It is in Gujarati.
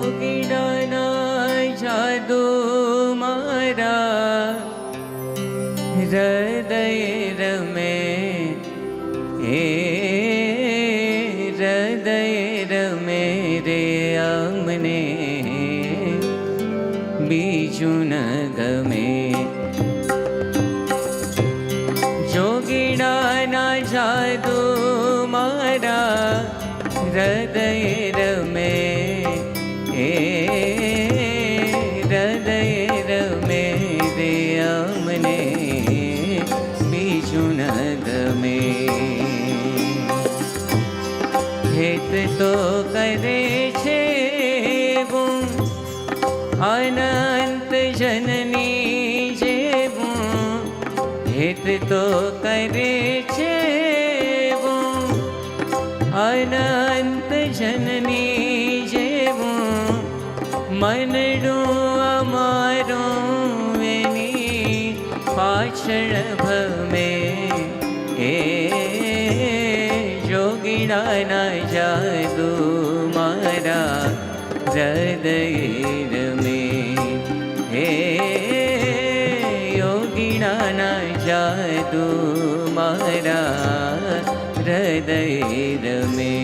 જોગીડાના જાદુ મારા હૃદય રમે, હે હૃદય રમે રે અમને બીજું ન ગમે. જોગીડાના જાદુ મારા હૃદય રમે, હે હૃદય રમે રે અમને બીજું ન ગમે. હેત તો કરે છે હું અનંત જનની જેવું, હેત તો કરે છે હું અનંત જનની જેવું, મનડું અમારું એની પાછળ ભમે. હે જોગીડાના જાદુ મારા હૃદય રમે, હે યોગીડાના જાદુ મારા હૃદય રમે.